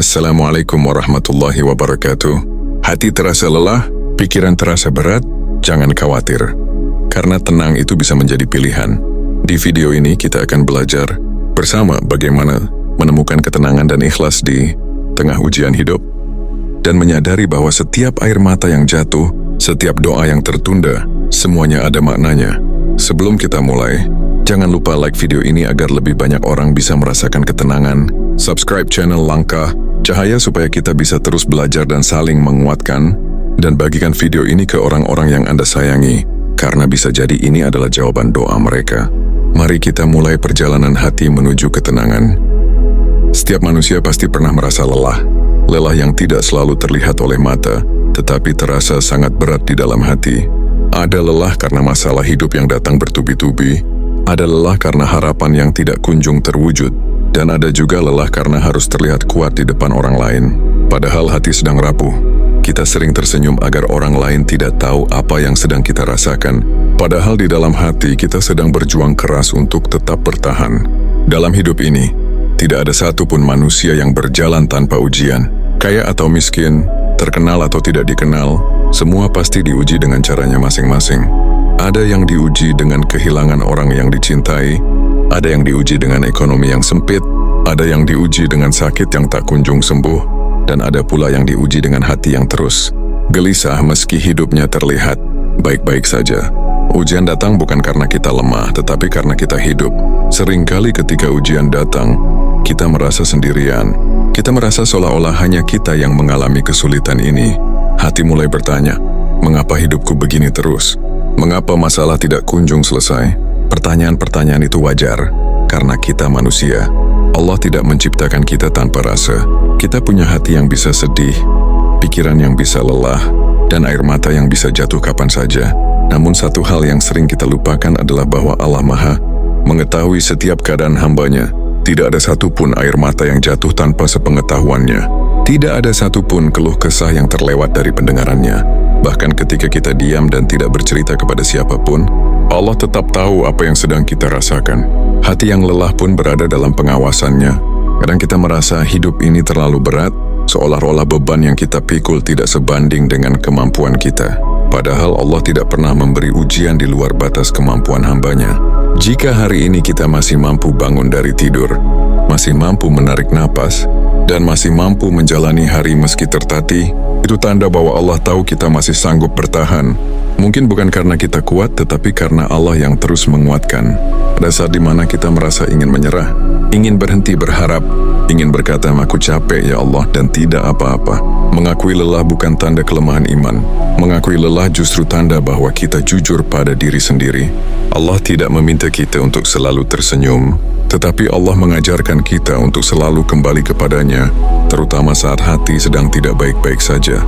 Assalamualaikum warahmatullahi wabarakatuh. Hati terasa lelah, pikiran terasa berat, jangan khawatir. Karena tenang itu bisa menjadi pilihan. Di video ini kita akan belajar bersama bagaimana menemukan ketenangan dan ikhlas di tengah ujian hidup. Dan menyadari bahwa setiap air mata yang jatuh, setiap doa yang tertunda, semuanya ada maknanya. Sebelum kita mulai, jangan lupa like video ini agar lebih banyak orang bisa merasakan ketenangan. Subscribe channel Langkah Cahaya supaya kita bisa terus belajar dan saling menguatkan. Dan bagikan video ini ke orang-orang yang Anda sayangi, karena bisa jadi ini adalah jawaban doa mereka. Mari kita mulai perjalanan hati menuju ketenangan. Setiap manusia pasti pernah merasa lelah. Lelah yang tidak selalu terlihat oleh mata, tetapi terasa sangat berat di dalam hati. Ada lelah karena masalah hidup yang datang bertubi-tubi. Ada lelah karena harapan yang tidak kunjung terwujud. Dan ada juga lelah karena harus terlihat kuat di depan orang lain. Padahal hati sedang rapuh. Kita sering tersenyum agar orang lain tidak tahu apa yang sedang kita rasakan. Padahal di dalam hati kita sedang berjuang keras untuk tetap bertahan. Dalam hidup ini, tidak ada satupun manusia yang berjalan tanpa ujian. Kaya atau miskin, terkenal atau tidak dikenal, semua pasti diuji dengan caranya masing-masing. Ada yang diuji dengan kehilangan orang yang dicintai, ada yang diuji dengan ekonomi yang sempit, ada yang diuji dengan sakit yang tak kunjung sembuh, dan ada pula yang diuji dengan hati yang terus gelisah meski hidupnya terlihat baik-baik saja. Ujian datang bukan karena kita lemah, tetapi karena kita hidup. Seringkali ketika ujian datang, kita merasa sendirian. Kita merasa seolah-olah hanya kita yang mengalami kesulitan ini. Hati mulai bertanya, mengapa hidupku begini terus? Mengapa masalah tidak kunjung selesai? Pertanyaan-pertanyaan itu wajar, karena kita manusia. Allah tidak menciptakan kita tanpa rasa. Kita punya hati yang bisa sedih, pikiran yang bisa lelah, dan air mata yang bisa jatuh kapan saja. Namun satu hal yang sering kita lupakan adalah bahwa Allah Maha mengetahui setiap keadaan hambanya. Tidak ada satupun air mata yang jatuh tanpa sepengetahuannya. Tidak ada satupun keluh kesah yang terlewat dari pendengarannya. Bahkan ketika kita diam dan tidak bercerita kepada siapapun, Allah tetap tahu apa yang sedang kita rasakan. Hati yang lelah pun berada dalam pengawasannya. Kadang kita merasa hidup ini terlalu berat, seolah-olah beban yang kita pikul tidak sebanding dengan kemampuan kita. Padahal Allah tidak pernah memberi ujian di luar batas kemampuan hambanya. Jika hari ini kita masih mampu bangun dari tidur, masih mampu menarik napas, dan masih mampu menjalani hari meski tertatih, itu tanda bahwa Allah tahu kita masih sanggup bertahan. Mungkin bukan karena kita kuat, tetapi karena Allah yang terus menguatkan. Pada saat dimana kita merasa ingin menyerah, ingin berhenti berharap, ingin berkata, aku capek ya Allah dan tidak apa-apa. Mengakui lelah bukan tanda kelemahan iman. Mengakui lelah justru tanda bahwa kita jujur pada diri sendiri. Allah tidak meminta kita untuk selalu tersenyum, tetapi Allah mengajarkan kita untuk selalu kembali kepadanya, terutama saat hati sedang tidak baik-baik saja.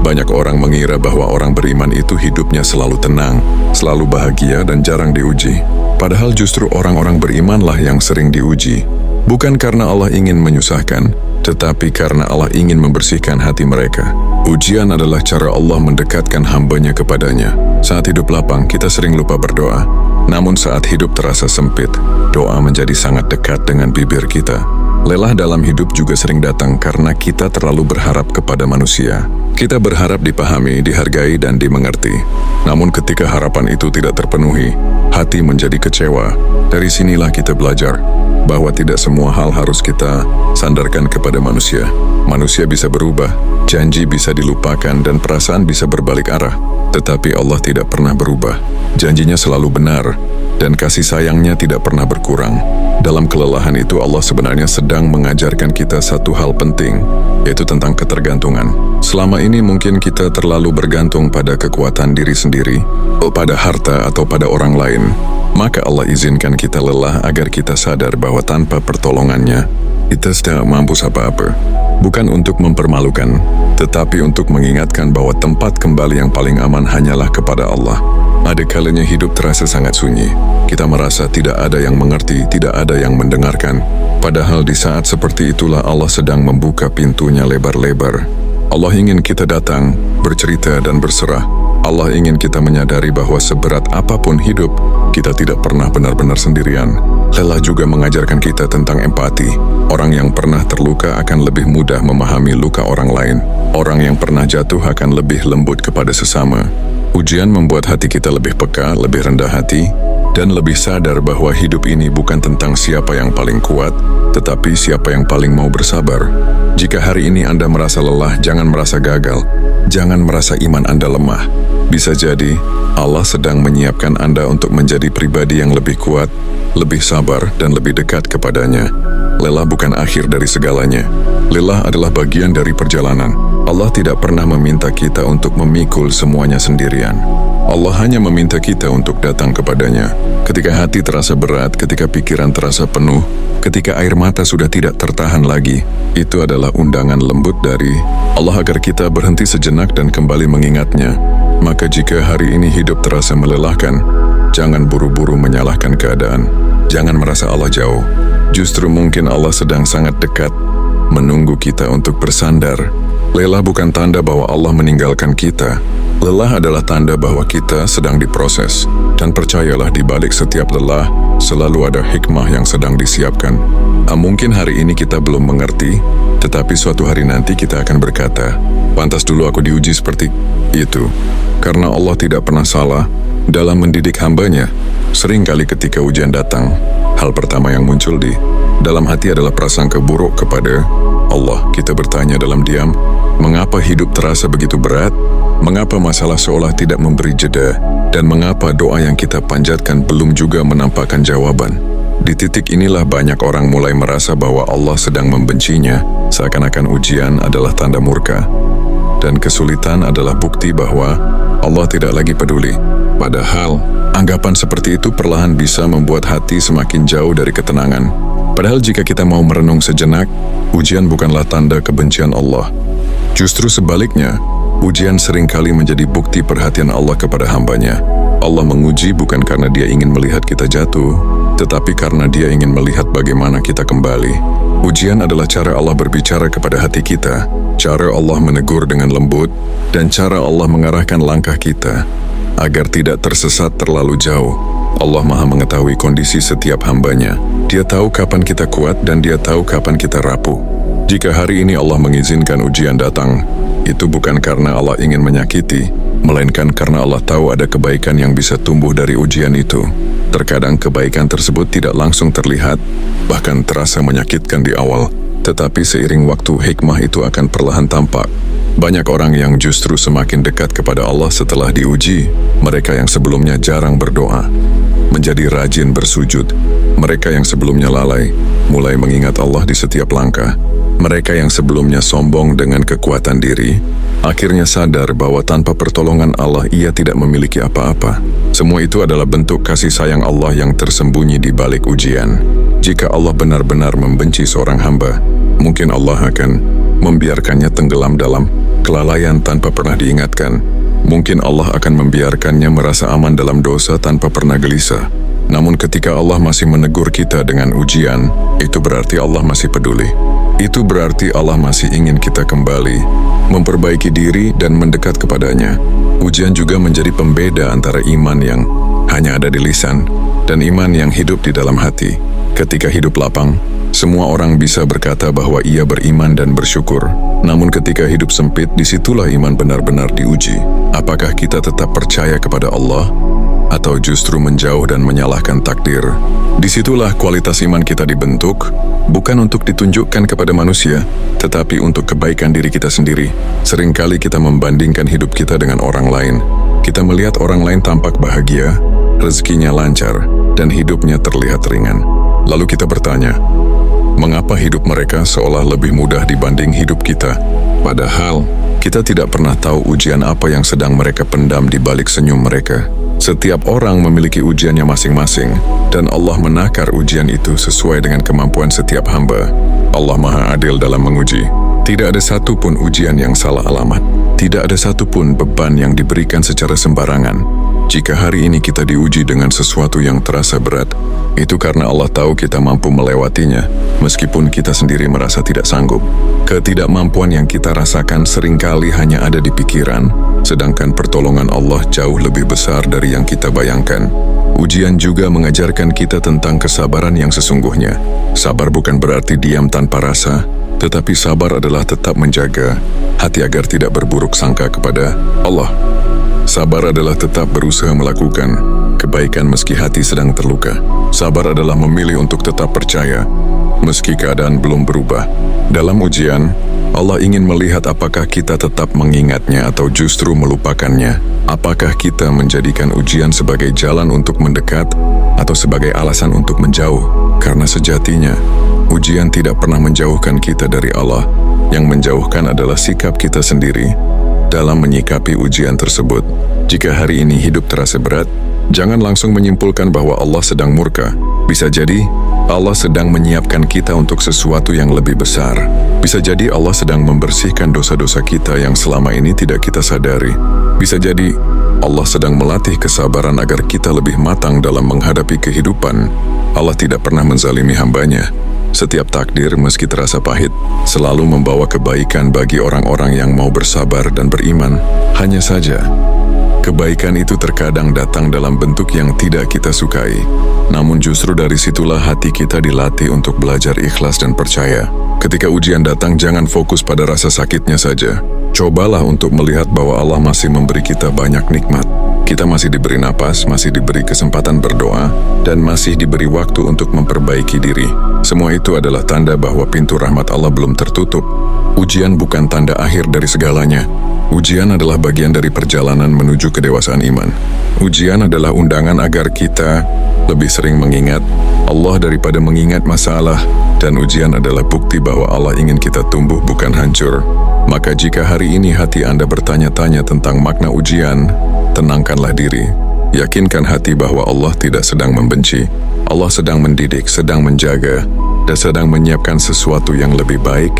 Banyak orang mengira bahwa orang beriman itu hidupnya selalu tenang, selalu bahagia dan jarang diuji. Padahal justru orang-orang berimanlah yang sering diuji. Bukan karena Allah ingin menyusahkan, tetapi karena Allah ingin membersihkan hati mereka. Ujian adalah cara Allah mendekatkan hambanya kepadanya. Saat hidup lapang, kita sering lupa berdoa. Namun saat hidup terasa sempit, doa menjadi sangat dekat dengan bibir kita. Lelah dalam hidup juga sering datang karena kita terlalu berharap kepada manusia. Kita berharap dipahami, dihargai, dan dimengerti. Namun ketika harapan itu tidak terpenuhi, hati menjadi kecewa. Dari sinilah kita belajar bahwa tidak semua hal harus kita sandarkan kepada manusia. Manusia bisa berubah, janji bisa dilupakan, dan perasaan bisa berbalik arah. Tetapi Allah tidak pernah berubah. Janjinya selalu benar, dan kasih sayangnya tidak pernah berkurang. Dalam kelelahan itu Allah sebenarnya sedang mengajarkan kita satu hal penting, yaitu tentang ketergantungan. Selama ini mungkin kita terlalu bergantung pada kekuatan diri sendiri, pada harta atau pada orang lain. Maka Allah izinkan kita lelah agar kita sadar bahwa tanpa pertolongannya, kita tidak mampu apa-apa. Bukan untuk mempermalukan, tetapi untuk mengingatkan bahwa tempat kembali yang paling aman hanyalah kepada Allah. Ada kalanya hidup terasa sangat sunyi. Kita merasa tidak ada yang mengerti, tidak ada yang mendengarkan. Padahal di saat seperti itulah Allah sedang membuka pintunya lebar-lebar. Allah ingin kita datang, bercerita dan berserah. Allah ingin kita menyadari bahwa seberat apapun hidup, kita tidak pernah benar-benar sendirian. Lelah juga mengajarkan kita tentang empati. Orang yang pernah terluka akan lebih mudah memahami luka orang lain. Orang yang pernah jatuh akan lebih lembut kepada sesama. Ujian membuat hati kita lebih peka, lebih rendah hati, dan lebih sadar bahwa hidup ini bukan tentang siapa yang paling kuat, tetapi siapa yang paling mau bersabar. Jika hari ini Anda merasa lelah, jangan merasa gagal. Jangan merasa iman Anda lemah. Bisa jadi, Allah sedang menyiapkan Anda untuk menjadi pribadi yang lebih kuat, lebih sabar, dan lebih dekat kepadanya. Lelah bukan akhir dari segalanya. Lelah adalah bagian dari perjalanan. Allah tidak pernah meminta kita untuk memikul semuanya sendirian. Allah hanya meminta kita untuk datang kepadanya. Ketika hati terasa berat, ketika pikiran terasa penuh, ketika air mata sudah tidak tertahan lagi, itu adalah undangan lembut dari Allah agar kita berhenti sejenak dan kembali mengingatnya. Maka jika hari ini hidup terasa melelahkan, jangan buru-buru menyalahkan keadaan. Jangan merasa Allah jauh. Justru mungkin Allah sedang sangat dekat, menunggu kita untuk bersandar. Lelah bukan tanda bahwa Allah meninggalkan kita. Lelah adalah tanda bahwa kita sedang diproses. Dan percayalah, di balik setiap lelah, selalu ada hikmah yang sedang disiapkan. Mungkin hari ini kita belum mengerti, tetapi suatu hari nanti kita akan berkata, pantas dulu aku diuji seperti itu. Karena Allah tidak pernah salah dalam mendidik hambanya. Seringkali ketika ujian datang, hal pertama yang muncul di dalam hati adalah prasangka buruk kepada Allah. Kita bertanya dalam diam, mengapa hidup terasa begitu berat? Mengapa masalah seolah tidak memberi jeda? Dan mengapa doa yang kita panjatkan belum juga menampakkan jawaban? Di titik inilah banyak orang mulai merasa bahwa Allah sedang membencinya, seakan-akan ujian adalah tanda murka. Dan kesulitan adalah bukti bahwa Allah tidak lagi peduli. Padahal, anggapan seperti itu perlahan bisa membuat hati semakin jauh dari ketenangan. Padahal jika kita mau merenung sejenak, ujian bukanlah tanda kebencian Allah. Justru sebaliknya, ujian seringkali menjadi bukti perhatian Allah kepada hambanya. Allah menguji bukan karena Dia ingin melihat kita jatuh, tetapi karena Dia ingin melihat bagaimana kita kembali. Ujian adalah cara Allah berbicara kepada hati kita, cara Allah menegur dengan lembut, dan cara Allah mengarahkan langkah kita agar tidak tersesat terlalu jauh. Allah Maha mengetahui kondisi setiap hambanya. Dia tahu kapan kita kuat dan Dia tahu kapan kita rapuh. Jika hari ini Allah mengizinkan ujian datang, itu bukan karena Allah ingin menyakiti, melainkan karena Allah tahu ada kebaikan yang bisa tumbuh dari ujian itu. Terkadang kebaikan tersebut tidak langsung terlihat, bahkan terasa menyakitkan di awal, tetapi seiring waktu hikmah itu akan perlahan tampak. Banyak orang yang justru semakin dekat kepada Allah setelah diuji. Mereka yang sebelumnya jarang berdoa menjadi rajin bersujud. Mereka yang sebelumnya lalai mulai mengingat Allah di setiap langkah. Mereka yang sebelumnya sombong dengan kekuatan diri akhirnya sadar bahwa tanpa pertolongan Allah ia tidak memiliki apa-apa. Semua itu adalah bentuk kasih sayang Allah yang tersembunyi di balik ujian. Jika Allah benar-benar membenci seorang hamba, mungkin Allah akan membiarkannya tenggelam dalam kelalaian tanpa pernah diingatkan. Mungkin Allah akan membiarkannya merasa aman dalam dosa tanpa pernah gelisah. Namun ketika Allah masih menegur kita dengan ujian, itu berarti Allah masih peduli. Itu berarti Allah masih ingin kita kembali, memperbaiki diri dan mendekat kepadanya. Ujian juga menjadi pembeda antara iman yang hanya ada di lisan dan iman yang hidup di dalam hati. Ketika hidup lapang, semua orang bisa berkata bahwa ia beriman dan bersyukur. Namun ketika hidup sempit, disitulah iman benar-benar diuji. Apakah kita tetap percaya kepada Allah, atau justru menjauh dan menyalahkan takdir? Disitulah kualitas iman kita dibentuk, bukan untuk ditunjukkan kepada manusia, tetapi untuk kebaikan diri kita sendiri. Seringkali kita membandingkan hidup kita dengan orang lain. Kita melihat orang lain tampak bahagia, rezekinya lancar, dan hidupnya terlihat ringan. Lalu kita bertanya, mengapa hidup mereka seolah lebih mudah dibanding hidup kita? Padahal, kita tidak pernah tahu ujian apa yang sedang mereka pendam di balik senyum mereka. Setiap orang memiliki ujiannya masing-masing, dan Allah menakar ujian itu sesuai dengan kemampuan setiap hamba. Allah Maha Adil dalam menguji. Tidak ada satupun ujian yang salah alamat. Tidak ada satupun beban yang diberikan secara sembarangan. Jika hari ini kita diuji dengan sesuatu yang terasa berat, itu karena Allah tahu kita mampu melewatinya, meskipun kita sendiri merasa tidak sanggup. Ketidakmampuan yang kita rasakan seringkali hanya ada di pikiran, sedangkan pertolongan Allah jauh lebih besar dari yang kita bayangkan. Ujian juga mengajarkan kita tentang kesabaran yang sesungguhnya. Sabar bukan berarti diam tanpa rasa, tetapi sabar adalah tetap menjaga hati agar tidak berburuk sangka kepada Allah. Sabar adalah tetap berusaha melakukan kebaikan meski hati sedang terluka. Sabar adalah memilih untuk tetap percaya meski keadaan belum berubah. Dalam ujian, Allah ingin melihat apakah kita tetap mengingatnya atau justru melupakannya. Apakah kita menjadikan ujian sebagai jalan untuk mendekat atau sebagai alasan untuk menjauh? Karena sejatinya, ujian tidak pernah menjauhkan kita dari Allah. Yang menjauhkan adalah sikap kita sendiri dalam menyikapi ujian tersebut. Jika hari ini hidup terasa berat, jangan langsung menyimpulkan bahwa Allah sedang murka. Bisa jadi Allah sedang menyiapkan kita untuk sesuatu yang lebih besar. Bisa jadi Allah sedang membersihkan dosa-dosa kita yang selama ini tidak kita sadari. Bisa jadi Allah sedang melatih kesabaran agar kita lebih matang dalam menghadapi kehidupan. Allah tidak pernah menzalimi hambanya. Setiap takdir meski terasa pahit, selalu membawa kebaikan bagi orang-orang yang mau bersabar dan beriman. Hanya saja, kebaikan itu terkadang datang dalam bentuk yang tidak kita sukai. Namun justru dari situlah hati kita dilatih untuk belajar ikhlas dan percaya. Ketika ujian datang, jangan fokus pada rasa sakitnya saja. Cobalah untuk melihat bahwa Allah masih memberi kita banyak nikmat. Kita masih diberi napas, masih diberi kesempatan berdoa, dan masih diberi waktu untuk memperbaiki diri. Semua itu adalah tanda bahwa pintu rahmat Allah belum tertutup. Ujian bukan tanda akhir dari segalanya. Ujian adalah bagian dari perjalanan menuju kedewasaan iman. Ujian adalah undangan agar kita lebih sering mengingat Allah daripada mengingat masalah, dan ujian adalah bukti bahwa Allah ingin kita tumbuh bukan hancur. Maka jika hari ini hati Anda bertanya-tanya tentang makna ujian, tenangkanlah diri. Yakinkan hati bahwa Allah tidak sedang membenci. Allah sedang mendidik, sedang menjaga, dan sedang menyiapkan sesuatu yang lebih baik,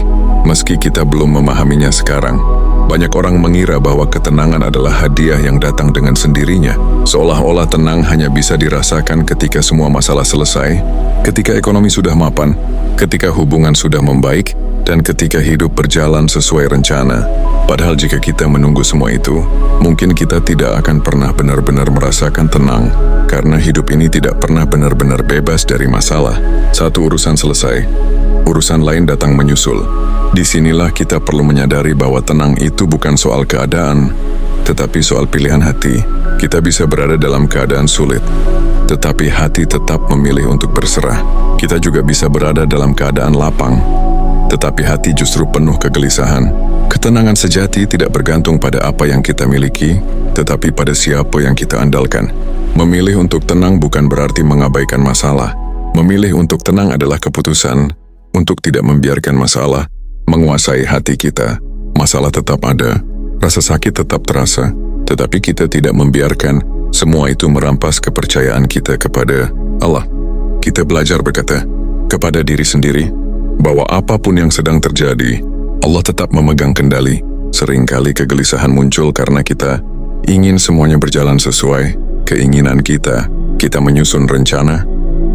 meski kita belum memahaminya sekarang. Banyak orang mengira bahwa ketenangan adalah hadiah yang datang dengan sendirinya, seolah-olah tenang hanya bisa dirasakan ketika semua masalah selesai, ketika ekonomi sudah mapan, ketika hubungan sudah membaik, dan ketika hidup berjalan sesuai rencana. Padahal jika kita menunggu semua itu, mungkin kita tidak akan pernah benar-benar merasakan tenang, karena hidup ini tidak pernah benar-benar bebas dari masalah. Satu urusan selesai, urusan lain datang menyusul. Disinilah kita perlu menyadari bahwa tenang itu bukan soal keadaan, tetapi soal pilihan hati. Kita bisa berada dalam keadaan sulit, tetapi hati tetap memilih untuk berserah. Kita juga bisa berada dalam keadaan lapang, tetapi hati justru penuh kegelisahan. Ketenangan sejati tidak bergantung pada apa yang kita miliki, tetapi pada siapa yang kita andalkan. Memilih untuk tenang bukan berarti mengabaikan masalah. Memilih untuk tenang adalah keputusan untuk tidak membiarkan masalah menguasai hati kita. Masalah tetap ada, rasa sakit tetap terasa, tetapi kita tidak membiarkan semua itu merampas kepercayaan kita kepada Allah. Kita belajar berkata kepada diri sendiri bahwa apapun yang sedang terjadi, Allah tetap memegang kendali. Seringkali kegelisahan muncul karena kita ingin semuanya berjalan sesuai keinginan kita. Kita menyusun rencana,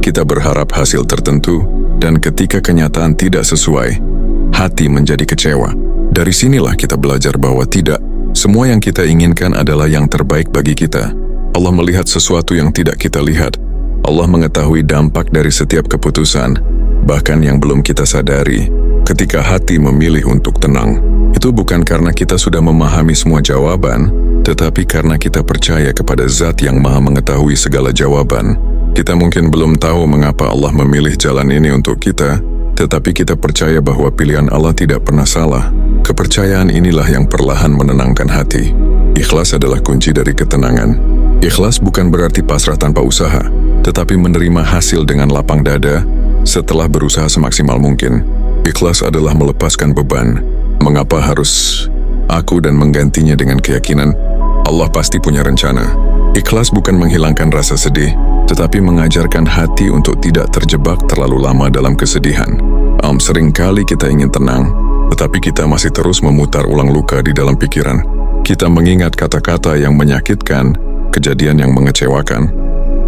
kita berharap hasil tertentu, dan ketika kenyataan tidak sesuai, hati menjadi kecewa. Dari sinilah kita belajar bahwa tidak semua yang kita inginkan adalah yang terbaik bagi kita. Allah melihat sesuatu yang tidak kita lihat. Allah mengetahui dampak dari setiap keputusan, bahkan yang belum kita sadari. Ketika hati memilih untuk tenang, itu bukan karena kita sudah memahami semua jawaban, tetapi karena kita percaya kepada Zat yang Maha mengetahui segala jawaban. Kita mungkin belum tahu mengapa Allah memilih jalan ini untuk kita, tetapi kita percaya bahwa pilihan Allah tidak pernah salah. Kepercayaan inilah yang perlahan menenangkan hati. Ikhlas adalah kunci dari ketenangan. Ikhlas bukan berarti pasrah tanpa usaha, tetapi menerima hasil dengan lapang dada setelah berusaha semaksimal mungkin. Ikhlas adalah melepaskan beban. Mengapa harus aku, dan menggantinya dengan keyakinan Allah pasti punya rencana. Ikhlas bukan menghilangkan rasa sedih, tetapi mengajarkan hati untuk tidak terjebak terlalu lama dalam kesedihan. Seringkali kita ingin tenang, tetapi kita masih terus memutar ulang luka di dalam pikiran. Kita mengingat kata-kata yang menyakitkan, kejadian yang mengecewakan,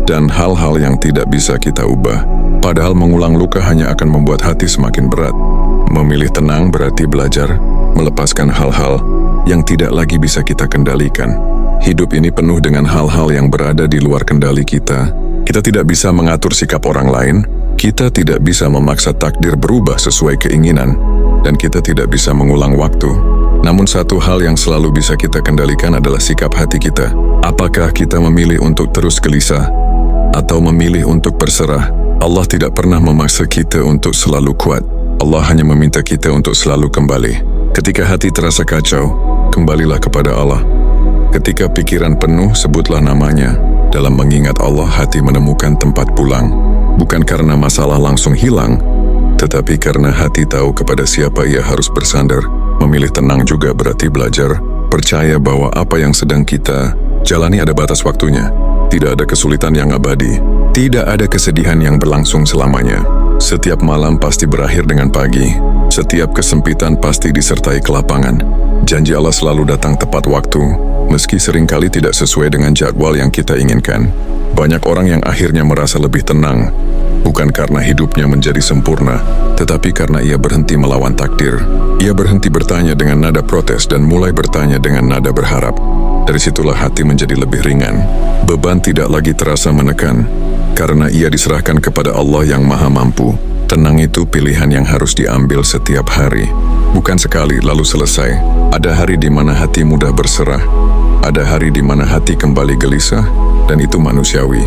dan hal-hal yang tidak bisa kita ubah. Padahal mengulang luka hanya akan membuat hati semakin berat. Memilih tenang berarti belajar melepaskan hal-hal yang tidak lagi bisa kita kendalikan. Hidup ini penuh dengan hal-hal yang berada di luar kendali kita. Kita tidak bisa mengatur sikap orang lain, kita tidak bisa memaksa takdir berubah sesuai keinginan, dan kita tidak bisa mengulang waktu. Namun satu hal yang selalu bisa kita kendalikan adalah sikap hati kita. Apakah kita memilih untuk terus gelisah atau memilih untuk berserah? Allah tidak pernah memaksa kita untuk selalu kuat. Allah hanya meminta kita untuk selalu kembali. Ketika hati terasa kacau, kembalilah kepada Allah. Ketika pikiran penuh, sebutlah namanya. Dalam mengingat Allah, hati menemukan tempat pulang. Bukan karena masalah langsung hilang, tetapi karena hati tahu kepada siapa ia harus bersandar. Memilih tenang juga berarti belajar percaya bahwa apa yang sedang kita jalani ada batas waktunya. Tidak ada kesulitan yang abadi. Tidak ada kesedihan yang berlangsung selamanya. Setiap malam pasti berakhir dengan pagi. Setiap kesempitan pasti disertai kelapangan. Janji Allah selalu datang tepat waktu, meski seringkali tidak sesuai dengan jadwal yang kita inginkan. Banyak orang yang akhirnya merasa lebih tenang, bukan karena hidupnya menjadi sempurna, tetapi karena ia berhenti melawan takdir. Ia berhenti bertanya dengan nada protes dan mulai bertanya dengan nada berharap. Dari situlah hati menjadi lebih ringan. Beban tidak lagi terasa menekan, karena ia diserahkan kepada Allah yang Maha Mampu. Tenang itu pilihan yang harus diambil setiap hari. Bukan sekali lalu selesai. Ada hari di mana hati mudah berserah. Ada hari di mana hati kembali gelisah, dan itu manusiawi.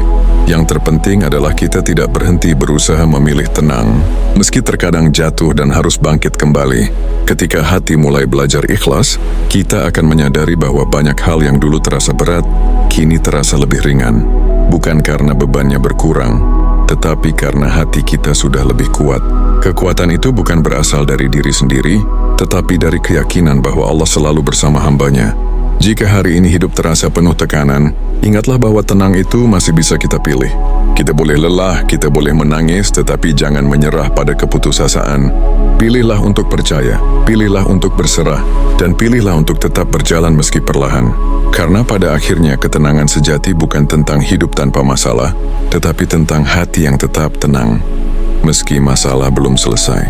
Yang terpenting adalah kita tidak berhenti berusaha memilih tenang. Meski terkadang jatuh dan harus bangkit kembali. Ketika hati mulai belajar ikhlas, kita akan menyadari bahwa banyak hal yang dulu terasa berat, kini terasa lebih ringan. Bukan karena bebannya berkurang, tetapi karena hati kita sudah lebih kuat. Kekuatan itu bukan berasal dari diri sendiri, tetapi dari keyakinan bahwa Allah selalu bersama hambanya. Jika hari ini hidup terasa penuh tekanan, ingatlah bahwa tenang itu masih bisa kita pilih. Kita boleh lelah, kita boleh menangis, tetapi jangan menyerah pada keputusasaan. Pilihlah untuk percaya, pilihlah untuk berserah, dan pilihlah untuk tetap berjalan meski perlahan. Karena pada akhirnya ketenangan sejati bukan tentang hidup tanpa masalah, tetapi tentang hati yang tetap tenang, meski masalah belum selesai.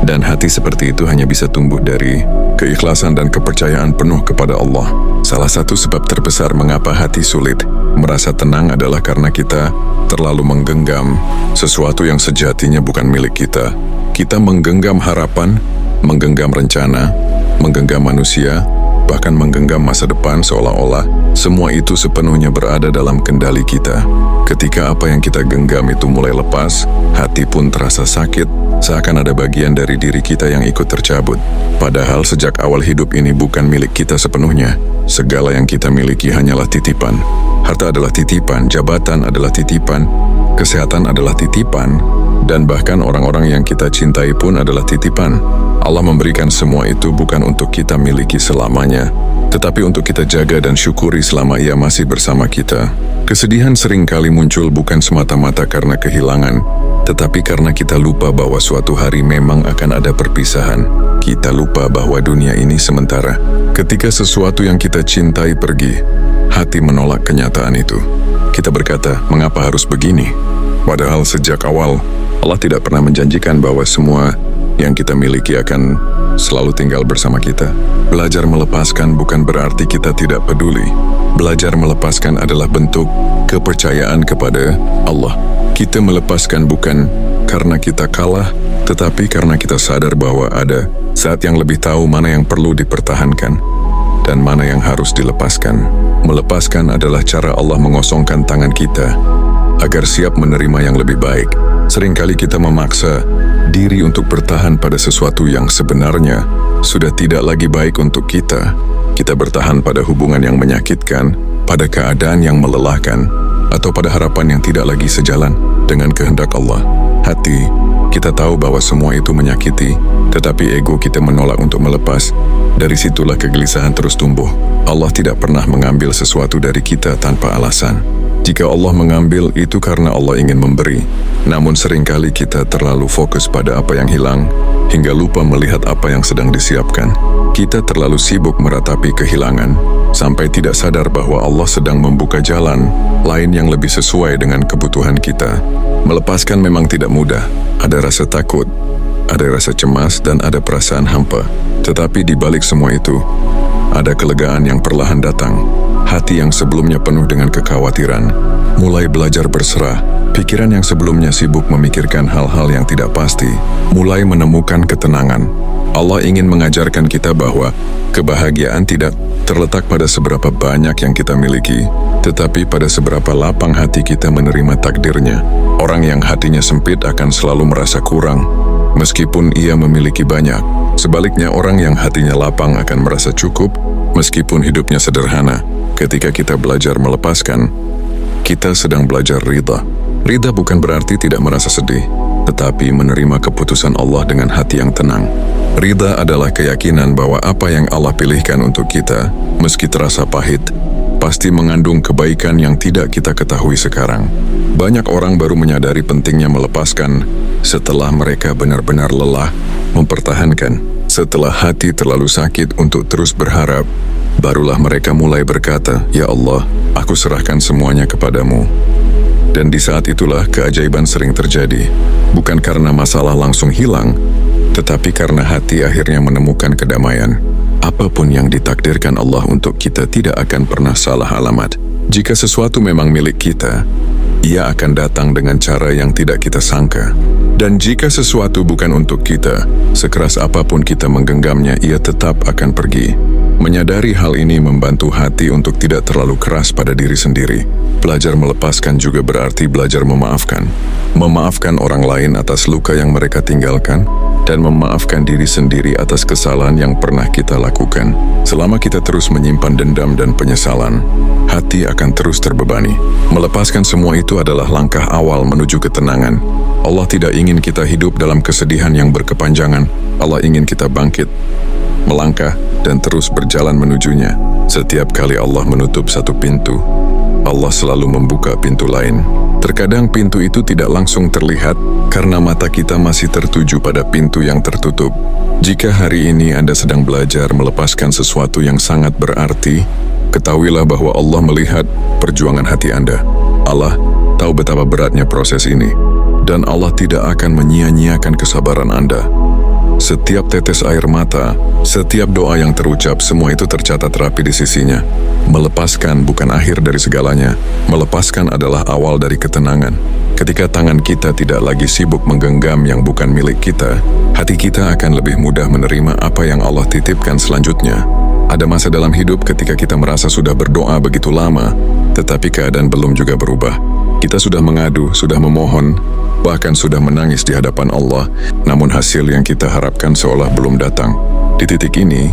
Dan hati seperti itu hanya bisa tumbuh dari keikhlasan dan kepercayaan penuh kepada Allah. Salah satu sebab terbesar mengapa hati sulit merasa tenang adalah karena kita terlalu menggenggam sesuatu yang sejatinya bukan milik kita. Kita menggenggam harapan, menggenggam rencana, menggenggam manusia, bahkan menggenggam masa depan seolah-olah semua itu sepenuhnya berada dalam kendali kita. Ketika apa yang kita genggam itu mulai lepas, hati pun terasa sakit, seakan ada bagian dari diri kita yang ikut tercabut. Padahal sejak awal hidup ini bukan milik kita sepenuhnya. Segala yang kita miliki hanyalah titipan. Harta adalah titipan, jabatan adalah titipan, kesehatan adalah titipan, dan bahkan orang-orang yang kita cintai pun adalah titipan. Allah memberikan semua itu bukan untuk kita miliki selamanya, tetapi untuk kita jaga dan syukuri selama Ia masih bersama kita. Kesedihan seringkali muncul bukan semata-mata karena kehilangan, tetapi karena kita lupa bahwa suatu hari memang akan ada perpisahan. Kita lupa bahwa dunia ini sementara. Ketika sesuatu yang kita cintai pergi, hati menolak kenyataan itu. Kita berkata, mengapa harus begini? Padahal sejak awal, Allah tidak pernah menjanjikan bahwa semua yang kita miliki akan selalu tinggal bersama kita. Belajar melepaskan bukan berarti kita tidak peduli. Belajar melepaskan adalah bentuk kepercayaan kepada Allah. Kita melepaskan bukan karena kita kalah, tetapi karena kita sadar bahwa ada saat yang lebih tahu mana yang perlu dipertahankan dan mana yang harus dilepaskan. Melepaskan adalah cara Allah mengosongkan tangan kita agar siap menerima yang lebih baik. Seringkali kita memaksa diri untuk bertahan pada sesuatu yang sebenarnya sudah tidak lagi baik untuk kita. Kita bertahan pada hubungan yang menyakitkan, pada keadaan yang melelahkan, atau pada harapan yang tidak lagi sejalan dengan kehendak Allah. Hati, kita tahu bahwa semua itu menyakiti, tetapi ego kita menolak untuk melepas. Dari situlah kegelisahan terus tumbuh. Allah tidak pernah mengambil sesuatu dari kita tanpa alasan. Jika Allah mengambil, itu karena Allah ingin memberi. Namun seringkali kita terlalu fokus pada apa yang hilang, hingga lupa melihat apa yang sedang disiapkan. Kita terlalu sibuk meratapi kehilangan, sampai tidak sadar bahwa Allah sedang membuka jalan lain yang lebih sesuai dengan kebutuhan kita. Melepaskan memang tidak mudah. Ada rasa takut, ada rasa cemas, dan ada perasaan hampa. Tetapi di balik semua itu, ada kelegaan yang perlahan datang. Hati yang sebelumnya penuh dengan kekhawatiran mulai belajar berserah. Pikiran yang sebelumnya sibuk memikirkan hal-hal yang tidak pasti mulai menemukan ketenangan. Allah ingin mengajarkan kita bahwa kebahagiaan tidak terletak pada seberapa banyak yang kita miliki, tetapi pada seberapa lapang hati kita menerima takdirnya. Orang yang hatinya sempit akan selalu merasa kurang, meskipun ia memiliki banyak. Sebaliknya, orang yang hatinya lapang akan merasa cukup, meskipun hidupnya sederhana. Ketika kita belajar melepaskan, kita sedang belajar ridha. Ridha bukan berarti tidak merasa sedih, tetapi menerima keputusan Allah dengan hati yang tenang. Ridha adalah keyakinan bahwa apa yang Allah pilihkan untuk kita, meski terasa pahit, pasti mengandung kebaikan yang tidak kita ketahui sekarang. Banyak orang baru menyadari pentingnya melepaskan setelah mereka benar-benar lelah mempertahankan. Setelah hati terlalu sakit untuk terus berharap, barulah mereka mulai berkata, "Ya Allah, aku serahkan semuanya kepadamu." Dan di saat itulah keajaiban sering terjadi. Bukan karena masalah langsung hilang, tetapi karena hati akhirnya menemukan kedamaian. Apapun yang ditakdirkan Allah untuk kita tidak akan pernah salah alamat. Jika sesuatu memang milik kita, ia akan datang dengan cara yang tidak kita sangka. Dan jika sesuatu bukan untuk kita, sekeras apapun kita menggenggamnya, ia tetap akan pergi. Menyadari hal ini membantu hati untuk tidak terlalu keras pada diri sendiri. Belajar melepaskan juga berarti belajar memaafkan. Memaafkan orang lain atas luka yang mereka tinggalkan, dan memaafkan diri sendiri atas kesalahan yang pernah kita lakukan. Selama kita terus menyimpan dendam dan penyesalan, hati akan terus terbebani. Melepaskan semua itu adalah langkah awal menuju ketenangan. Allah tidak ingin kita hidup dalam kesedihan yang berkepanjangan. Allah ingin kita bangkit, melangkah, dan terus berjalan menujunya. Setiap kali Allah menutup satu pintu, Allah selalu membuka pintu lain. Terkadang pintu itu tidak langsung terlihat karena mata kita masih tertuju pada pintu yang tertutup. Jika hari ini Anda sedang belajar melepaskan sesuatu yang sangat berarti, ketahuilah bahwa Allah melihat perjuangan hati Anda. Allah tahu betapa beratnya proses ini, dan Allah tidak akan menyia-nyiakan kesabaran Anda. Setiap tetes air mata, setiap doa yang terucap, semua itu tercatat rapi di sisinya. Melepaskan bukan akhir dari segalanya. Melepaskan adalah awal dari ketenangan. Ketika tangan kita tidak lagi sibuk menggenggam yang bukan milik kita, hati kita akan lebih mudah menerima apa yang Allah titipkan selanjutnya. Ada masa dalam hidup ketika kita merasa sudah berdoa begitu lama, tetapi keadaan belum juga berubah. Kita sudah mengadu, sudah memohon, bahkan sudah menangis di hadapan Allah, namun hasil yang kita harapkan seolah belum datang. Di titik ini,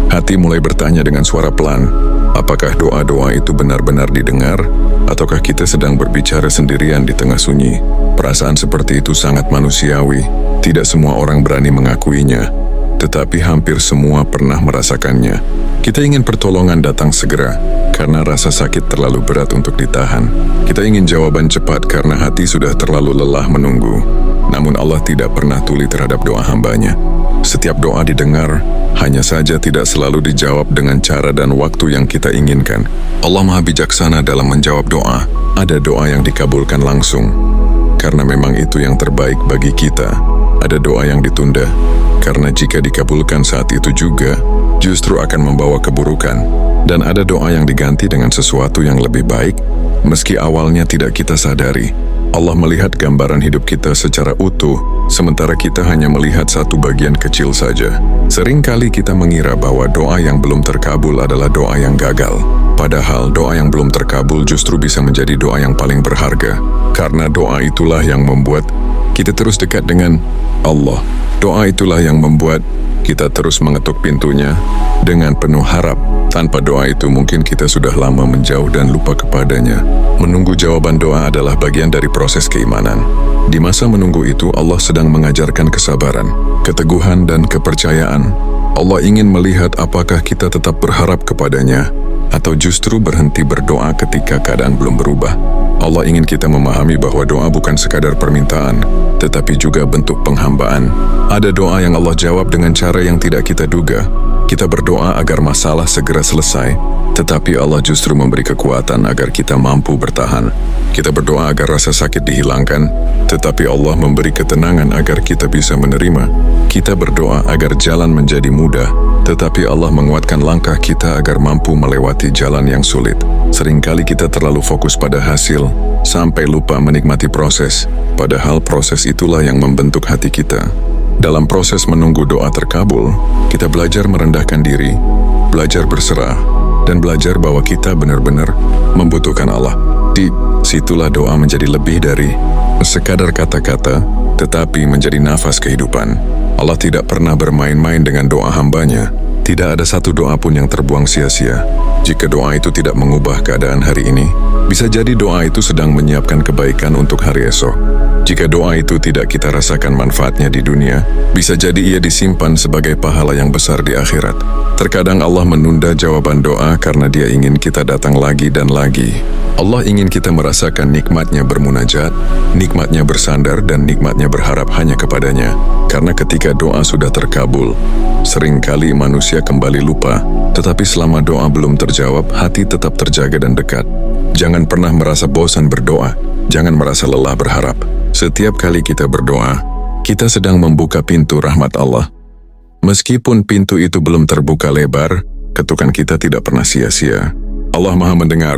hati mulai bertanya dengan suara pelan, apakah doa-doa itu benar-benar didengar, ataukah kita sedang berbicara sendirian di tengah sunyi? Perasaan seperti itu sangat manusiawi. Tidak semua orang berani mengakuinya, tetapi hampir semua pernah merasakannya. Kita ingin pertolongan datang segera, karena rasa sakit terlalu berat untuk ditahan. Kita ingin jawaban cepat karena hati sudah terlalu lelah menunggu. Namun Allah tidak pernah tuli terhadap doa hambanya. Setiap doa didengar, hanya saja tidak selalu dijawab dengan cara dan waktu yang kita inginkan. Allah Maha Bijaksana dalam menjawab doa. Ada doa yang dikabulkan langsung, karena memang itu yang terbaik bagi kita. Ada doa yang ditunda, karena jika dikabulkan saat itu juga, justru akan membawa keburukan. Dan ada doa yang diganti dengan sesuatu yang lebih baik, meski awalnya tidak kita sadari. Allah melihat gambaran hidup kita secara utuh, sementara kita hanya melihat satu bagian kecil saja. Seringkali kita mengira bahwa doa yang belum terkabul adalah doa yang gagal. Padahal doa yang belum terkabul justru bisa menjadi doa yang paling berharga. Karena doa itulah yang membuat kita terus dekat dengan Allah. Doa itulah yang membuat kita terus mengetuk pintunya dengan penuh harap. Tanpa doa itu mungkin kita sudah lama menjauh dan lupa kepadanya. Menunggu jawaban doa adalah bagian dari proses keimanan. Di masa menunggu itu Allah sedang mengajarkan kesabaran, keteguhan, dan kepercayaan. Allah ingin melihat apakah kita tetap berharap kepadanya atau justru berhenti berdoa ketika keadaan belum berubah. Allah ingin kita memahami bahwa doa bukan sekadar permintaan, tetapi juga bentuk penghambaan. Ada doa yang Allah jawab dengan cara yang tidak kita duga. Kita berdoa agar masalah segera selesai, tetapi Allah justru memberi kekuatan agar kita mampu bertahan. Kita berdoa agar rasa sakit dihilangkan, tetapi Allah memberi ketenangan agar kita bisa menerima. Kita berdoa agar jalan menjadi mudah, tetapi Allah menguatkan langkah kita agar mampu melewati jalan yang sulit. Seringkali kita terlalu fokus pada hasil, sampai lupa menikmati proses, padahal proses itulah yang membentuk hati kita. Dalam proses menunggu doa terkabul, kita belajar merendahkan diri, belajar berserah, dan belajar bahwa kita benar-benar membutuhkan Allah. Di situlah doa menjadi lebih dari sekadar kata-kata, tetapi menjadi nafas kehidupan. Allah tidak pernah bermain-main dengan doa hambanya. Tidak ada satu doa pun yang terbuang sia-sia. Jika doa itu tidak mengubah keadaan hari ini, bisa jadi doa itu sedang menyiapkan kebaikan untuk hari esok. Jika doa itu tidak kita rasakan manfaatnya di dunia, bisa jadi ia disimpan sebagai pahala yang besar di akhirat. Terkadang Allah menunda jawaban doa karena Dia ingin kita datang lagi dan lagi. Allah ingin kita merasakan nikmatnya bermunajat, nikmatnya bersandar, dan nikmatnya berharap hanya kepadanya. Karena ketika doa sudah terkabul, seringkali manusia kembali lupa, tetapi selama doa belum terjawab, hati tetap terjaga dan dekat. Jangan pernah merasa bosan berdoa, jangan merasa lelah berharap. Setiap kali kita berdoa, kita sedang membuka pintu rahmat Allah. Meskipun pintu itu belum terbuka lebar, ketukan kita tidak pernah sia-sia. Allah Maha mendengar,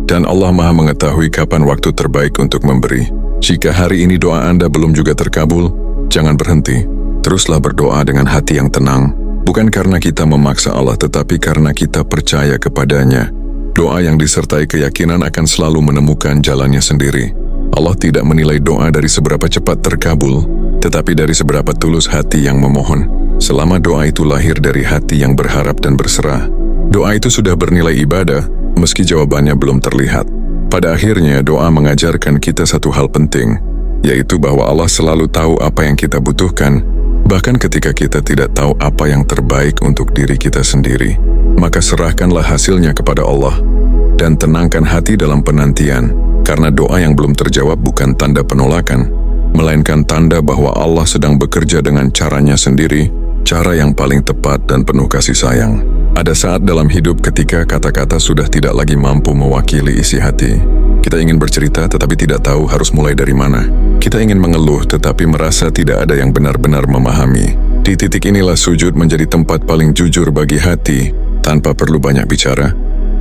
dan Allah Maha mengetahui kapan waktu terbaik untuk memberi. Jika hari ini doa Anda belum juga terkabul, jangan berhenti. Teruslah berdoa dengan hati yang tenang, bukan karena kita memaksa Allah, tetapi karena kita percaya kepadanya. Doa yang disertai keyakinan akan selalu menemukan jalannya sendiri. Allah tidak menilai doa dari seberapa cepat terkabul, tetapi dari seberapa tulus hati yang memohon. Selama doa itu lahir dari hati yang berharap dan berserah, doa itu sudah bernilai ibadah, meski jawabannya belum terlihat. Pada akhirnya, doa mengajarkan kita satu hal penting, yaitu bahwa Allah selalu tahu apa yang kita butuhkan, bahkan ketika kita tidak tahu apa yang terbaik untuk diri kita sendiri. Maka serahkanlah hasilnya kepada Allah, dan tenangkan hati dalam penantian. Karena doa yang belum terjawab bukan tanda penolakan, melainkan tanda bahwa Allah sedang bekerja dengan caranya sendiri, cara yang paling tepat dan penuh kasih sayang. Ada saat dalam hidup ketika kata-kata sudah tidak lagi mampu mewakili isi hati. Kita ingin bercerita tetapi tidak tahu harus mulai dari mana. Kita ingin mengeluh tetapi merasa tidak ada yang benar-benar memahami. Di titik inilah sujud menjadi tempat paling jujur bagi hati, tanpa perlu banyak bicara,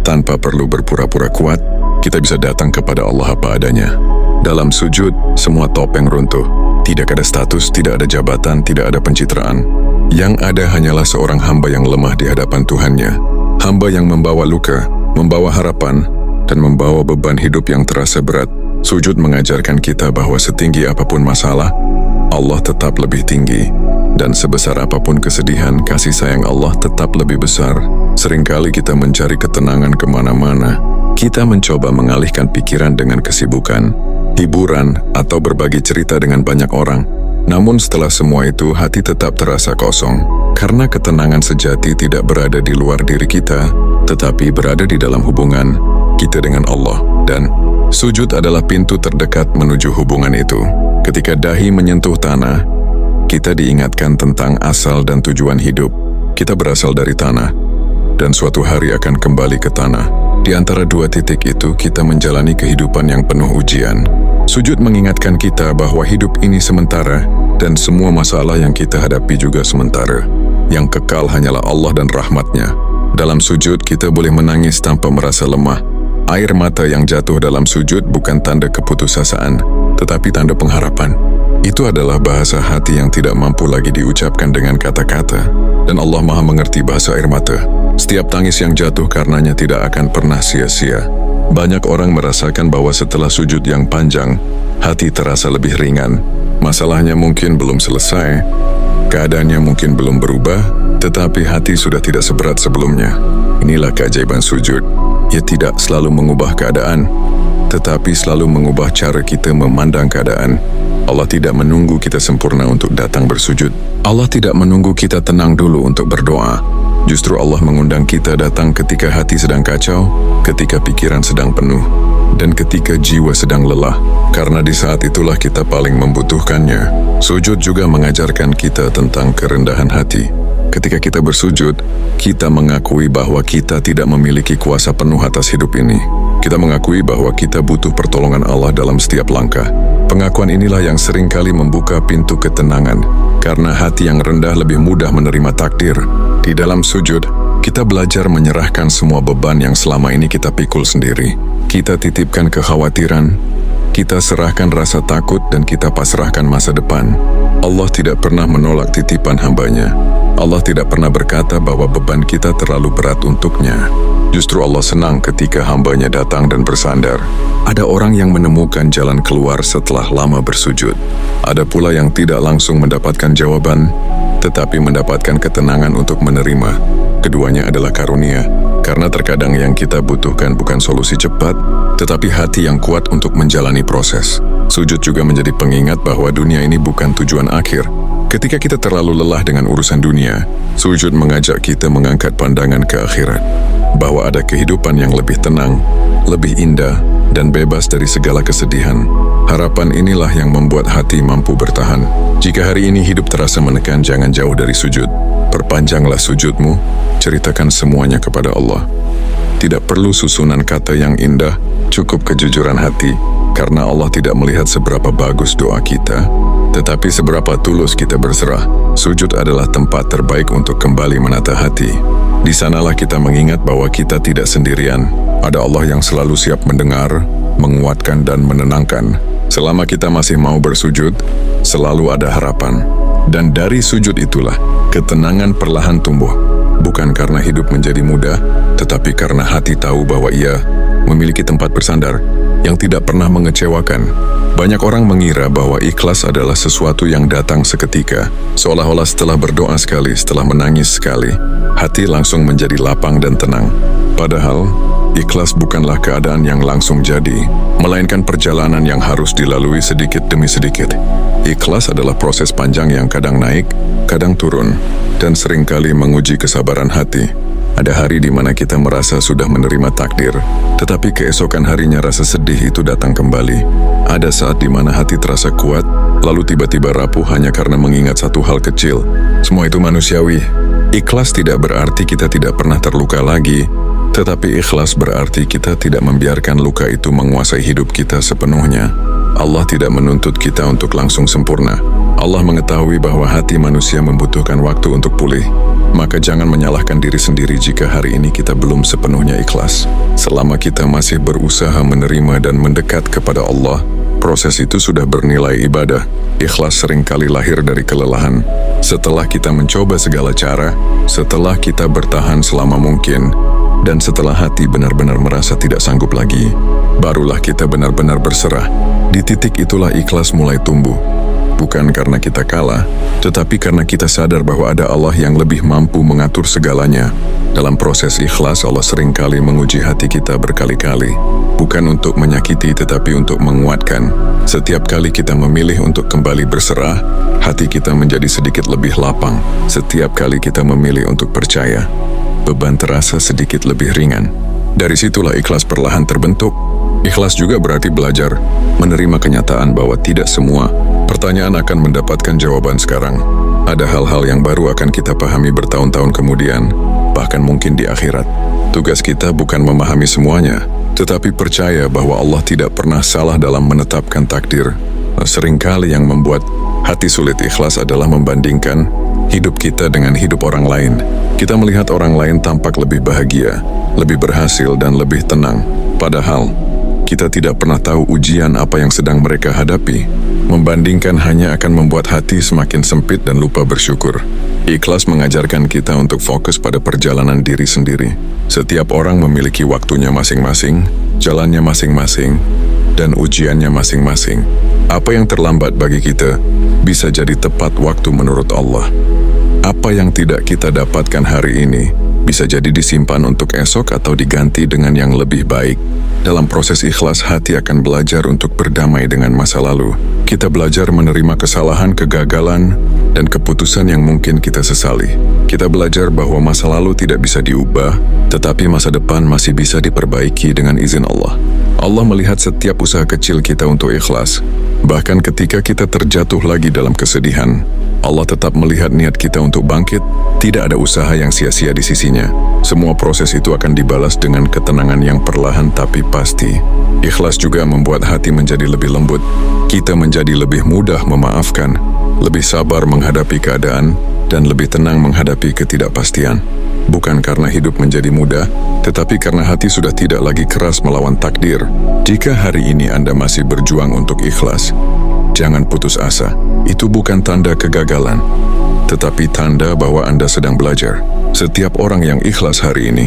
tanpa perlu berpura-pura kuat. Kita bisa datang kepada Allah apa adanya. Dalam sujud, semua topeng runtuh. Tidak ada status, tidak ada jabatan, tidak ada pencitraan. Yang ada hanyalah seorang hamba yang lemah di hadapan Tuhannya. Hamba yang membawa luka, membawa harapan, dan membawa beban hidup yang terasa berat. Sujud mengajarkan kita bahwa setinggi apapun masalah, Allah tetap lebih tinggi. Dan sebesar apapun kesedihan, kasih sayang Allah tetap lebih besar. Seringkali kita mencari ketenangan kemana-mana. Kita mencoba mengalihkan pikiran dengan kesibukan, hiburan, atau berbagi cerita dengan banyak orang. Namun setelah semua itu, hati tetap terasa kosong. Karena ketenangan sejati tidak berada di luar diri kita, tetapi berada di dalam hubungan kita dengan Allah. Dan sujud adalah pintu terdekat menuju hubungan itu. Ketika dahi menyentuh tanah, kita diingatkan tentang asal dan tujuan hidup. Kita berasal dari tanah, dan suatu hari akan kembali ke tanah. Di antara dua titik itu, kita menjalani kehidupan yang penuh ujian. Sujud mengingatkan kita bahwa hidup ini sementara, dan semua masalah yang kita hadapi juga sementara. Yang kekal hanyalah Allah dan rahmat-Nya. Dalam sujud, kita boleh menangis tanpa merasa lemah. Air mata yang jatuh dalam sujud bukan tanda keputusasaan, tetapi tanda pengharapan. Itu adalah bahasa hati yang tidak mampu lagi diucapkan dengan kata-kata, dan Allah Maha mengerti bahasa air mata. Setiap tangis yang jatuh karenanya tidak akan pernah sia-sia. Banyak orang merasakan bahwa setelah sujud yang panjang, hati terasa lebih ringan. Masalahnya mungkin belum selesai, keadaannya mungkin belum berubah, tetapi hati sudah tidak seberat sebelumnya. Inilah keajaiban sujud. Ia tidak selalu mengubah keadaan, tetapi selalu mengubah cara kita memandang keadaan. Allah tidak menunggu kita sempurna untuk datang bersujud. Allah tidak menunggu kita tenang dulu untuk berdoa. Justru Allah mengundang kita datang ketika hati sedang kacau, ketika pikiran sedang penuh, dan ketika jiwa sedang lelah. Karena di saat itulah kita paling membutuhkannya. Sujud juga mengajarkan kita tentang kerendahan hati. Ketika kita bersujud, kita mengakui bahwa kita tidak memiliki kuasa penuh atas hidup ini. Kita mengakui bahwa kita butuh pertolongan Allah dalam setiap langkah. Pengakuan inilah yang seringkali membuka pintu ketenangan, karena hati yang rendah lebih mudah menerima takdir. Di dalam sujud, kita belajar menyerahkan semua beban yang selama ini kita pikul sendiri. Kita titipkan kekhawatiran, kita serahkan rasa takut, dan kita pasrahkan masa depan. Allah tidak pernah menolak titipan hambanya. Allah tidak pernah berkata bahwa beban kita terlalu berat untuknya. Justru Allah senang ketika hambanya datang dan bersandar. Ada orang yang menemukan jalan keluar setelah lama bersujud. Ada pula yang tidak langsung mendapatkan jawaban, tetapi mendapatkan ketenangan untuk menerima. Keduanya adalah karunia, karena terkadang yang kita butuhkan bukan solusi cepat, tetapi hati yang kuat untuk menjalani proses. Sujud juga menjadi pengingat bahwa dunia ini bukan tujuan akhir. Ketika kita terlalu lelah dengan urusan dunia, sujud mengajak kita mengangkat pandangan ke akhirat, bahwa ada kehidupan yang lebih tenang, lebih indah, dan bebas dari segala kesedihan. Harapan inilah yang membuat hati mampu bertahan. Jika hari ini hidup terasa menekan, jangan jauh dari sujud. Perpanjanglah sujudmu, ceritakan semuanya kepada Allah. Tidak perlu susunan kata yang indah, cukup kejujuran hati, karena Allah tidak melihat seberapa bagus doa kita, tetapi seberapa tulus kita berserah. Sujud adalah tempat terbaik untuk kembali menata hati. Di sanalah kita mengingat bahwa kita tidak sendirian. Ada Allah yang selalu siap mendengar, menguatkan, dan menenangkan. Selama kita masih mau bersujud, selalu ada harapan. Dan dari sujud itulah, ketenangan perlahan tumbuh. Bukan karena hidup menjadi mudah, tetapi karena hati tahu bahwa ia memiliki tempat bersandar yang tidak pernah mengecewakan. Banyak orang mengira bahwa ikhlas adalah sesuatu yang datang seketika, seolah-olah setelah berdoa sekali, setelah menangis sekali, hati langsung menjadi lapang dan tenang. Padahal, ikhlas bukanlah keadaan yang langsung jadi, melainkan perjalanan yang harus dilalui sedikit demi sedikit. Ikhlas adalah proses panjang yang kadang naik, kadang turun, dan seringkali menguji kesabaran hati. Ada hari di mana kita merasa sudah menerima takdir, tetapi keesokan harinya rasa sedih itu datang kembali. Ada saat di mana hati terasa kuat, lalu tiba-tiba rapuh hanya karena mengingat satu hal kecil. Semua itu manusiawi. Ikhlas tidak berarti kita tidak pernah terluka lagi, tetapi ikhlas berarti kita tidak membiarkan luka itu menguasai hidup kita sepenuhnya. Allah tidak menuntut kita untuk langsung sempurna. Allah mengetahui bahwa hati manusia membutuhkan waktu untuk pulih. Maka jangan menyalahkan diri sendiri jika hari ini kita belum sepenuhnya ikhlas. Selama kita masih berusaha menerima dan mendekat kepada Allah, proses itu sudah bernilai ibadah. Ikhlas seringkali lahir dari kelelahan. Setelah kita mencoba segala cara, setelah kita bertahan selama mungkin, dan setelah hati benar-benar merasa tidak sanggup lagi, barulah kita benar-benar berserah. Di titik itulah ikhlas mulai tumbuh. Bukan karena kita kalah, tetapi karena kita sadar bahwa ada Allah yang lebih mampu mengatur segalanya. Dalam proses ikhlas, Allah seringkali menguji hati kita berkali-kali. Bukan untuk menyakiti, tetapi untuk menguatkan. Setiap kali kita memilih untuk kembali berserah, hati kita menjadi sedikit lebih lapang. Setiap kali kita memilih untuk percaya, beban terasa sedikit lebih ringan. Dari situlah ikhlas perlahan terbentuk. Ikhlas juga berarti belajar menerima kenyataan bahwa tidak semua pertanyaan akan mendapatkan jawaban sekarang. Ada hal-hal yang baru akan kita pahami bertahun-tahun kemudian, bahkan mungkin di akhirat. Tugas kita bukan memahami semuanya, tetapi percaya bahwa Allah tidak pernah salah dalam menetapkan takdir. Seringkali yang membuat hati sulit ikhlas adalah membandingkan hidup kita dengan hidup orang lain. Kita melihat orang lain tampak lebih bahagia, lebih berhasil, dan lebih tenang. Padahal, kita tidak pernah tahu ujian apa yang sedang mereka hadapi. Membandingkan hanya akan membuat hati semakin sempit dan lupa bersyukur. Ikhlas mengajarkan kita untuk fokus pada perjalanan diri sendiri. Setiap orang memiliki waktunya masing-masing, jalannya masing-masing, dan ujiannya masing-masing. Apa yang terlambat bagi kita bisa jadi tepat waktu menurut Allah. Apa yang tidak kita dapatkan hari ini bisa jadi disimpan untuk esok atau diganti dengan yang lebih baik. Dalam proses ikhlas, hati akan belajar untuk berdamai dengan masa lalu. Kita belajar menerima kesalahan, kegagalan, dan keputusan yang mungkin kita sesali. Kita belajar bahwa masa lalu tidak bisa diubah, tetapi masa depan masih bisa diperbaiki dengan izin Allah. Allah melihat setiap usaha kecil kita untuk ikhlas, Bahkan ketika kita terjatuh lagi dalam kesedihan, Allah tetap melihat niat kita untuk bangkit. Tidak ada usaha yang sia-sia di sisinya. Semua proses itu akan dibalas dengan ketenangan yang perlahan tapi pasti. Ikhlas juga membuat hati menjadi lebih lembut. Kita menjadi lebih mudah memaafkan, lebih sabar menghadapi keadaan, dan lebih tenang menghadapi ketidakpastian. Bukan karena hidup menjadi mudah, tetapi karena hati sudah tidak lagi keras melawan takdir. Jika hari ini Anda masih berjuang untuk ikhlas, jangan putus asa. Itu bukan tanda kegagalan, tetapi tanda bahwa Anda sedang belajar. Setiap orang yang ikhlas hari ini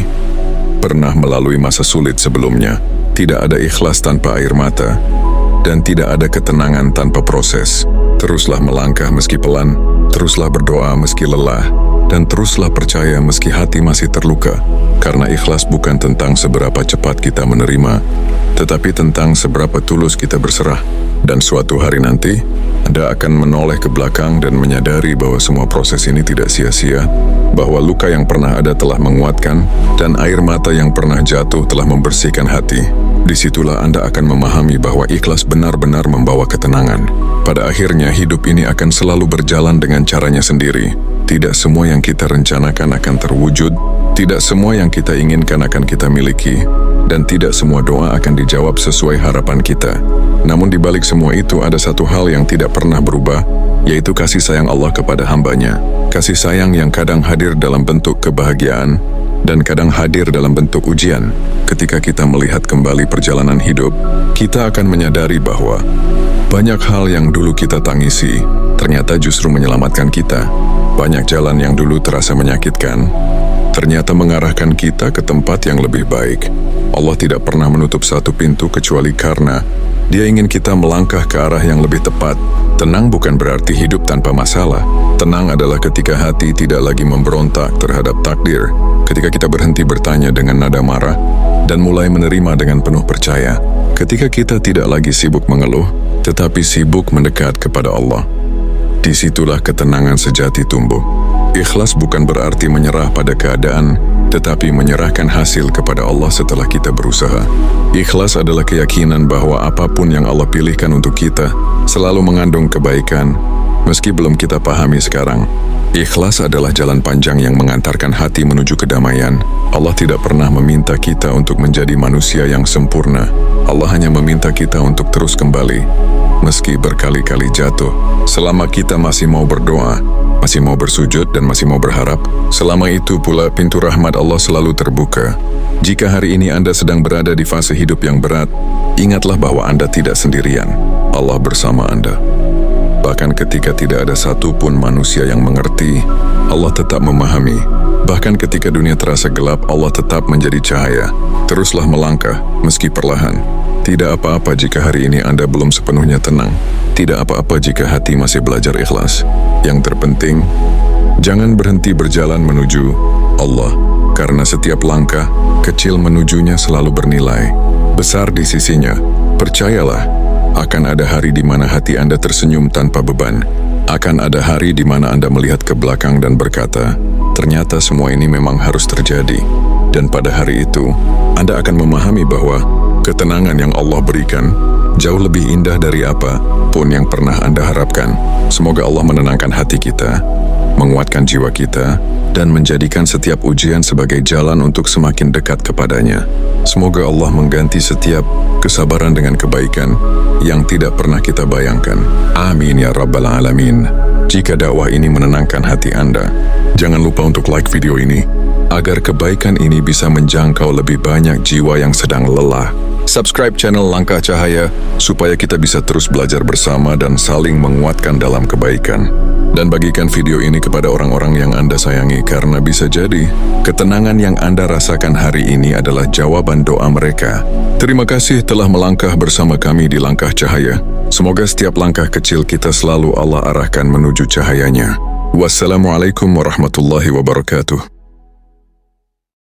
pernah melalui masa sulit sebelumnya. Tidak ada ikhlas tanpa air mata, dan tidak ada ketenangan tanpa proses. Teruslah melangkah meski pelan, teruslah berdoa meski lelah, dan teruslah percaya meski hati masih terluka. Karena ikhlas bukan tentang seberapa cepat kita menerima, tetapi tentang seberapa tulus kita berserah. Dan suatu hari nanti, Anda akan menoleh ke belakang dan menyadari bahwa semua proses ini tidak sia-sia, bahwa luka yang pernah ada telah menguatkan, dan air mata yang pernah jatuh telah membersihkan hati. Disitulah Anda akan memahami bahwa ikhlas benar-benar membawa ketenangan. Pada akhirnya, hidup ini akan selalu berjalan dengan caranya sendiri. Tidak semua yang kita rencanakan akan terwujud, tidak semua yang kita inginkan akan kita miliki, dan tidak semua doa akan dijawab sesuai harapan kita. Namun di balik semua itu ada satu hal yang tidak pernah berubah, yaitu kasih sayang Allah kepada hambanya. Kasih sayang yang kadang hadir dalam bentuk kebahagiaan, dan kadang hadir dalam bentuk ujian. Ketika kita melihat kembali perjalanan hidup, kita akan menyadari bahwa banyak hal yang dulu kita tangisi, ternyata justru menyelamatkan kita. Banyak jalan yang dulu terasa menyakitkan, ternyata mengarahkan kita ke tempat yang lebih baik. Allah tidak pernah menutup satu pintu kecuali karena Dia ingin kita melangkah ke arah yang lebih tepat. Tenang bukan berarti hidup tanpa masalah. Tenang adalah ketika hati tidak lagi memberontak terhadap takdir, ketika kita berhenti bertanya dengan nada marah, dan mulai menerima dengan penuh percaya. Ketika kita tidak lagi sibuk mengeluh, tetapi sibuk mendekat kepada Allah. Disitulah ketenangan sejati tumbuh. Ikhlas bukan berarti menyerah pada keadaan, tetapi menyerahkan hasil kepada Allah setelah kita berusaha. Ikhlas adalah keyakinan bahwa apapun yang Allah pilihkan untuk kita selalu mengandung kebaikan, meski belum kita pahami sekarang. Ikhlas adalah jalan panjang yang mengantarkan hati menuju kedamaian. Allah tidak pernah meminta kita untuk menjadi manusia yang sempurna. Allah hanya meminta kita untuk terus kembali, meski berkali-kali jatuh. Selama kita masih mau berdoa, masih mau bersujud, dan masih mau berharap, selama itu pula pintu rahmat Allah selalu terbuka. Jika hari ini Anda sedang berada di fase hidup yang berat, ingatlah bahwa Anda tidak sendirian. Allah bersama Anda. Bahkan ketika tidak ada satupun manusia yang mengerti, Allah tetap memahami. Bahkan ketika dunia terasa gelap, Allah tetap menjadi cahaya. Teruslah melangkah, meski perlahan. Tidak apa-apa jika hari ini Anda belum sepenuhnya tenang. Tidak apa-apa jika hati masih belajar ikhlas. Yang terpenting, jangan berhenti berjalan menuju Allah. Karena setiap langkah kecil menujunya selalu bernilai besar di sisinya. Percayalah, akan ada hari di mana hati Anda tersenyum tanpa beban. Akan ada hari di mana Anda melihat ke belakang dan berkata, ternyata semua ini memang harus terjadi. Dan pada hari itu, Anda akan memahami bahwa ketenangan yang Allah berikan jauh lebih indah dari apa pun yang pernah Anda harapkan. Semoga Allah menenangkan hati kita, menguatkan jiwa kita, dan menjadikan setiap ujian sebagai jalan untuk semakin dekat kepadanya. Semoga Allah mengganti setiap kesabaran dengan kebaikan yang tidak pernah kita bayangkan. Amin ya Rabbal Alamin. Jika dakwah ini menenangkan hati Anda, jangan lupa untuk like video ini, agar kebaikan ini bisa menjangkau lebih banyak jiwa yang sedang lelah. Subscribe channel Langkah Cahaya, supaya kita bisa terus belajar bersama dan saling menguatkan dalam kebaikan. Dan bagikan video ini kepada orang-orang yang Anda sayangi, karena bisa jadi ketenangan yang Anda rasakan hari ini adalah jawaban doa mereka. Terima kasih telah melangkah bersama kami di Langkah Cahaya. Semoga setiap langkah kecil kita selalu Allah arahkan menuju cahayanya. Wassalamualaikum warahmatullahi wabarakatuh.